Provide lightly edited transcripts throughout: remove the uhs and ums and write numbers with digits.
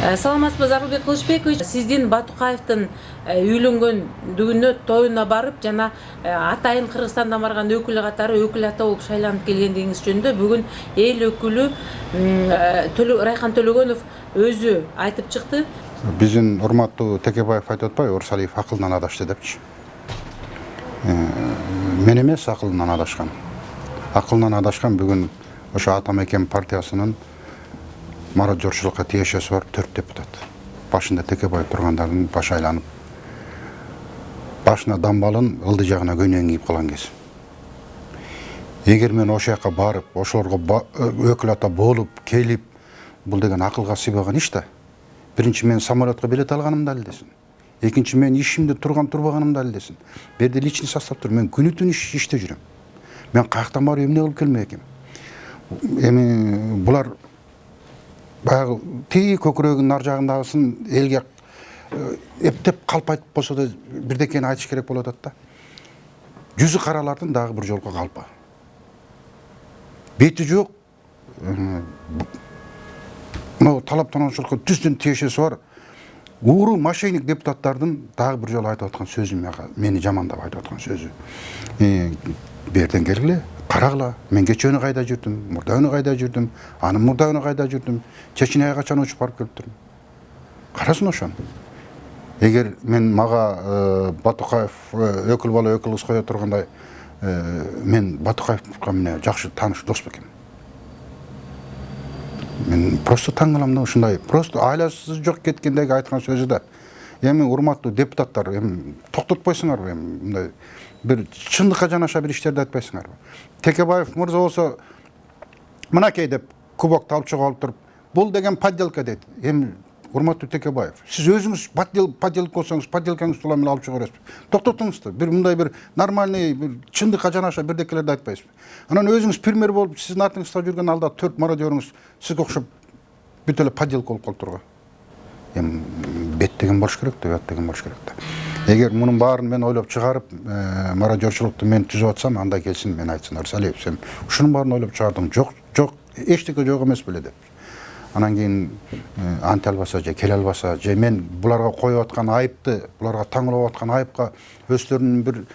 Саламатсызбы, Зарылбек Кылычбекович. Сиздин Батукаевдин үйлөнгөндүгүнө тоюна барып, жана атайын Кыргызстандан барган өкүлү катары өкүл ата болуп шайланып келгендигиңиз жөнүндө бүгүн эл өкүлү Райхан Төлөгөнов өзү айтып чыкты. Биздин урматтуу Текебаев айтып атпайбы, Урсалиев акылынан адашты депчи. Мен эмес акылынан адашкан. Акылынан адашкан бүгүн ошо Атамекен партиясынын мародёрчулукка тиешеси бар 4 депутат. Башында Текебаев тургандардын башы айланып, башына дамбалын ылды жагына көйнөң кийип калган кез. Эгер мен ошол жака барып, ошолорго өкүл ата болуп, келип, бул деген акылга сыйбаган иш да. Биринчи мен самолетко билет алганым далилдесин. Экинчи мен ишимде турбаганым далилдесин. Бу жерде личный состав тур. Мен күнү түн иште жүрөм. Мен каяктан барып эмне кылып келмек экем? Эми булар баягы тиги көкүрөгүнүн ар жагындагысын элге эптеп калп айтып болсо да бирдекени айтыш керек болуп атат да. Жүзү каралардын дагы бир жолго калпа. Бети жок. Но талаптануучулукка түздүн тиешеси бар. Ууру мошенник депутаттардын дагы бир жолу айтып аткан сөзү мени жамандап айтып аткан сөзү. Берден келгиле, карагыла. Мен кечөөнү кайда жүрдүм, мурдагыны кайда жүрдүм, анын мурдагыны кайда жүрдүм, Чечняга качан учуп барып келиптирмин. Карасын ошону. Эгер мен мага Батукаев өкүл бала өкүл кыз кое тургандай, мен Батукаевка менен жакшы тааныш дос бекем. Мен просто таң калам да ушундай, просто айласы жок кеткендеги айткан сөзү да. Эми урматтуу депутаттар, эми токтотпойсуңарбы, эми мындай бир чындыкка жанаша бир иштерди айтпайсыңарбы? Текебаев мырза болсо мынакей деп кубокты алып чыгып алып туруп, бул деген подделка дейт. Эми урматтуу Текебаев, сиз өзүңүз подделка болсоңуз, подделкаңызды улам эле алып чыга бересизби? Токтотуңузду. Бир мындай бир нормальный, бир чындыкка жанаша бирдекелерди айтпайсызбы? Анан өзүңүз премьер болуп, сиздин артыңызда жүргөн алда 4 мародерыңыз сизге окшоп бүт эле подделка болуп калыптырго. Эми бет деген болуш керек да, бет деген болуш керек да. Эгер мунун баарын мен ойлоп чыгарып, мародёрчулукту мен түзүп атсам, анда келсин мен айтсын, Урсалиев, сен ушунун баарын ойлоп чыгардың. Жок, эчтеке жок эмес беле деп. Анан кийин анте албаса же келе албаса, же мен буларга коюп аткан айыпты, буларга таңылып аткан айыпка өздөрүнүн бир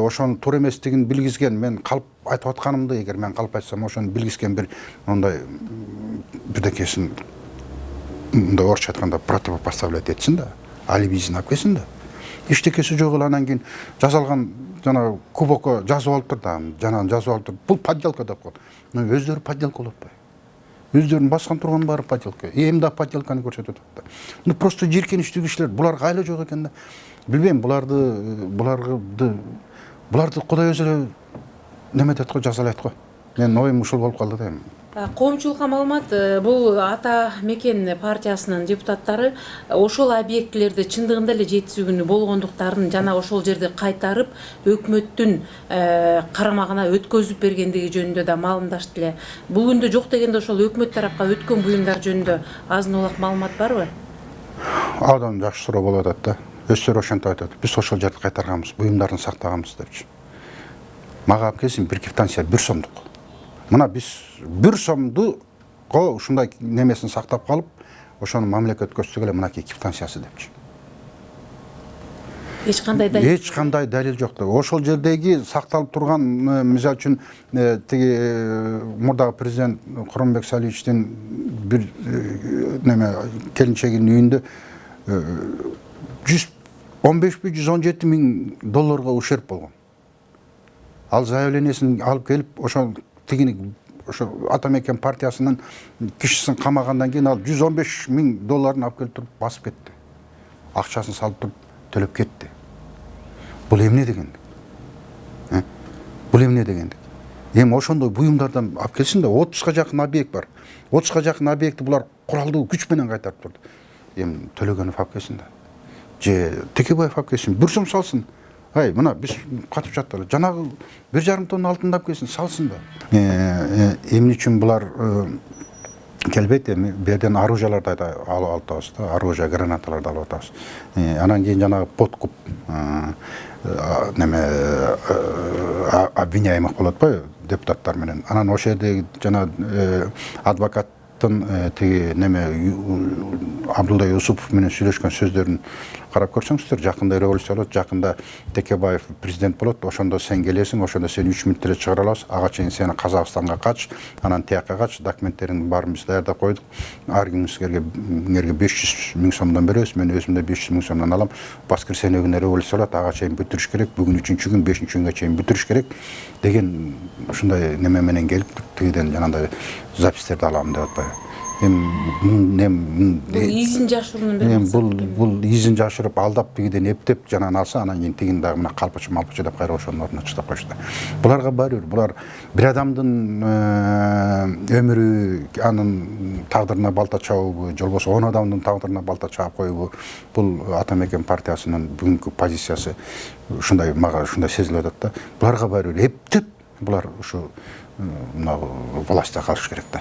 ошонун туура эместигин билгизген, мен калп айтып атканымды, эгер мен калп айтсам, ошону билгизген бир мондай бирдекесин мындай орусча айтканда противопоставлять этсин да, алибизин алып келсин да. Эчтекеси жок эле анан кийин жазалган жана кубокко жазып алыптыр да, жанагын жазып алыптыр. Бул подделка деп коет. Но өздөрү подделка болуп атпайбы? Өздөрүнүн баскан турган баары подделка. Эми да подделканы көрсөтүп атат да. Ну просто жийиркеничтүү кишилер, буларга айла жок экен да. Билбейм, буларды Кудай өзү эле неметет го, жазалайт го. Менин оюм ушул болуп калды да эми. Коомчулукка маалымат, бул Атамекен партиясынын депутаттары ошол объектилерди чындыгында эле жетишүүнү болгондуктарын жана ошол жерди кайтарып өкмөттүн карамагына өткөзүп бергендиги жөнүндө да маалымдашты эле. Бүгүндө жок дегенде ошол өкмөт тарапка өткөн буюмдар жөнүндө азын улак маалымат барбы? Абдан жакшы суроо болуп атат да. Өздөрү ошентип айтат. Биз ошол жерди кайтарганбыз, буюмдарын сактаганбыз депчи. Мага алып келсин бир квитанция 1 сомдук. Мына биз 1 сомду ушундай немесин сактап калып, ошону мамлекетке өткөздүк эле мынакей квитанциясы депчи. Эч кандай далил жок да. Ошол жердеги сакталып турган, мисалы үчүн тиги мурдагы президент Курманбек Салиевичтин бир неме келинчегинин үйүндө 115-117 миң долларга ущерб болгон. Ал заявлениясын алып келип, ошо тигини ошо Атамекен партиясынын кишисин камагандан кийин ал 115 миң долларын алып келип туруп басып кетти. Акчасын салып туруп төлөп кетти. Бул эмне дегендик? Бул эмне дегендик? Эми ошондой буюмдардан алып келсин да, 30га жакын объект бар. 30га жакын объектти булар куралдуу күч менен кайтарып турду. Эми Төлөгөнов алып келсин да. Же Текебаев алып келсин, 1 сом салсын. Ай, мына биз катып жаттылы. Жанагы 1,5 тонна алтынды алып келсин, салсын да. Эмне үчүн булар келбейт, эми берден оружияларды алып атабыз да, оружие, гранаталарды алып атабыз. Анан кийин жанагы подкуп неме обвиняемых болот атпайбы, депутаттар менен. Анан ошол жердеги жана адвокат тиги неме Абдулдай Юсупов менен сүйлөшкөн сөздөрүн карап көрсөңүздөр, жакында революция болот, жакында Текебаев президент болот, ошондо сен келесиң, ошондо сени 3 мүнөттө эле чыгара алабыз, ага чейин сени Казакстанга кач, анан тияка кач, документтериңди баарын биз даярдап койдук. Ар кимиңерге 500 миң сомдон беребиз, мен өзүм да 500 миң сомдон алам. Воскресенье күнү революция болот, ага чейин бүтүрүш керек, бүгүн 3-күн, 5-күнгө чейин бүтүрүш керек деген ушундай неме менен келип тигиден жанагындай запистерди алам деп атпайбы. Изин жашыруунун бир Бул изин жашырып, алдап тигиден эптеп жанагын алса, анан кийин тигин дагы мына калпычы малпычы деп кайра ошонун ордуна чыктап коюшту. Буларга баары бир, булар бир адамдын өмүрү, анын тагдырына балта чабуубу, же болбосо 10 адамдын тагдырына балта чаап коюубу, бул Ата Мекен партиясынын бүгүнкү позициясы ушундай, мага ушундай сезилип атат да. Буларга баары эптеп, булар ушу властьта калыш керек да.